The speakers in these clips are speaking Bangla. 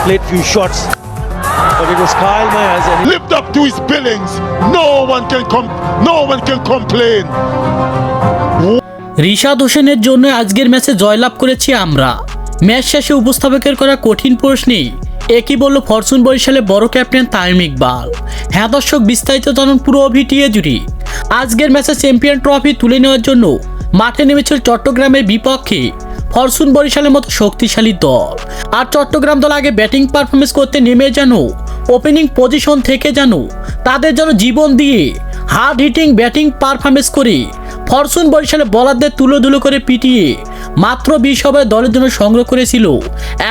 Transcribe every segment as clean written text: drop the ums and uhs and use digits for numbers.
played few shots, but it was Kyle Mayers and lived up to his billings. No one can complain. Rishad হোসেনের জন্য আজকের ম্যাচে জয়লাভ করেছি আমরা। ম্যাচ শেষে উপস্থাপকের করা কঠিন প্রশ্নে একই বলল ফরচুন বরিশালের বড় ক্যাপ্টেন তামিম ইকবাল। হ্যাঁ দর্শক, বিস্তারিত জানুন পুরো ভিডিও জুড়ে। আজকের ম্যাচে চ্যাম্পিয়ন ট্রফি তুলে নেওয়ার জন্য মাঠে নেমেছিল চট্টগ্রামের বিপক্ষে ফরচুন বরিশালের মতো শক্তিশালী দল। আর চট্টগ্রাম দল আগে ব্যাটিং পারফরমেন্স করতে নেমে যেন ওপেনিং পজিশন থেকে যেন তাদের যেন জীবন দিয়ে হার্ড হিটিং ব্যাটিং পারফরমেন্স করে ফরচুন বরিশালে বলারদের তুলোধুলো করে পিটিয়ে মাত্র 20 ওভারে দলের জন্য সংগ্রহ করেছিল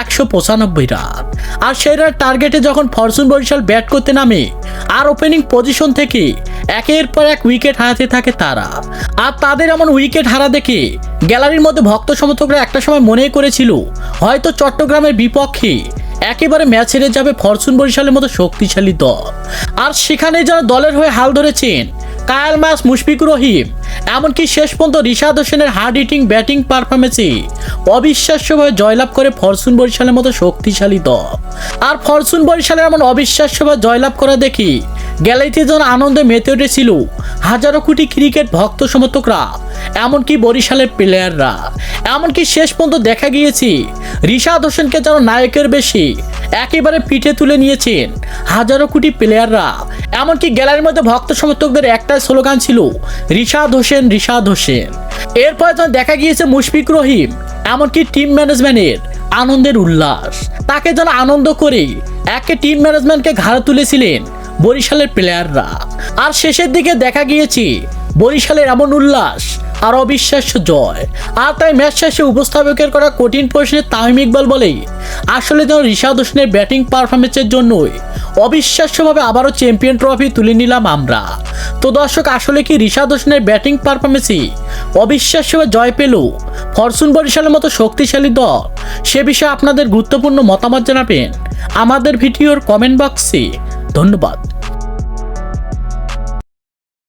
195 রান। আর সেই রান টার্গেটে যখন ফরচুন বরিশাল ব্যাট করতে নামে আর ওপেনিং পজিশন থেকে একের পর এক উইকেট হারাতে থাকে তারা। আর তাদের এমন উইকেট হারা দেখে গ্যালারির মধ্যে ভক্ত সমর্থকরা একটা সময় মনে করেছিল হয়তো চট্টগ্রামের বিপক্ষে একেবারে ম্যাচ হেরে যাবে ফরচুন বরিশালের মতো শক্তিশালী দল। আর সেখানে যারা দলের হয়ে হাল ধরেছেন কায়াল মাস, মুশফিকুর রহিম, এমনকি শেষ পর্যন্ত রিশাদ হোসেনের হার্ড হিটিং ব্যাটিং পারফরমেন্সে অবিশ্বাস্যভাবে জয়লাভ করে ফরচুন বরিশালের মতো শক্তিশালী দল। আর ফরচুন বরিশালের এমন অবিশ্বাস্যভাবে জয়লাভ করা দেখি গ্যালারিতে যেন আনন্দে মেতে উঠেছিল হাজারো কোটি ক্রিকেট ভক্ত সমর্থকরা, এমনকি বরিশালের প্লেয়াররা। এমনকি শেষ পর্যন্ত দেখা গিয়েছে রিশাদ হোসেনকে যেন নায়কের বেশি একেবারে পিঠে তুলে নিয়েছেন হাজারো কোটি প্লেয়াররা। এমনকি গ্যালারির মধ্যে ভক্ত সমর্থকদের একটাই স্লোগান ছিল রিশাদ হোসেন, রিশাদ হোসেন। এরপরে যেন দেখা গিয়েছে মুশফিকুর রহিম, এমনকি টিম ম্যানেজমেন্টের আনন্দের উল্লাস। তাকে যেন আনন্দ করে একে টিম ম্যানেজমেন্টকে ঘাড়ে তুলেছিলেন বরিশালের প্লেয়াররা। আর শেষের দিকে দেখা গিয়েছে বরিশালের এমন উল্লাস আর অবিশ্বাস্য জয়। আর তাই ম্যাচ শেষে উপস্থাপকের করা কঠিন প্রশ্নে তামিম ইকবাল বলে আসলে যেন রিশাদ হোসেনের ব্যাটিং পারফরমেন্সের জন্যই অবিশ্বাস্যভাবে আবারও চ্যাম্পিয়ন ট্রফি তুলে নিলাম আমরা। তো দর্শক, আসলে কি রিশাদ হোসেনের ব্যাটিং পারফরমেন্সে অবিশ্বাস্যভাবে জয় পেল ফরচুন বরিশালের মতো শক্তিশালী দল? সে বিষয়ে আপনাদের গুরুত্বপূর্ণ মতামত জানাবেন আমাদের ভিডিওর কমেন্ট বক্সে। ধন্যবাদ।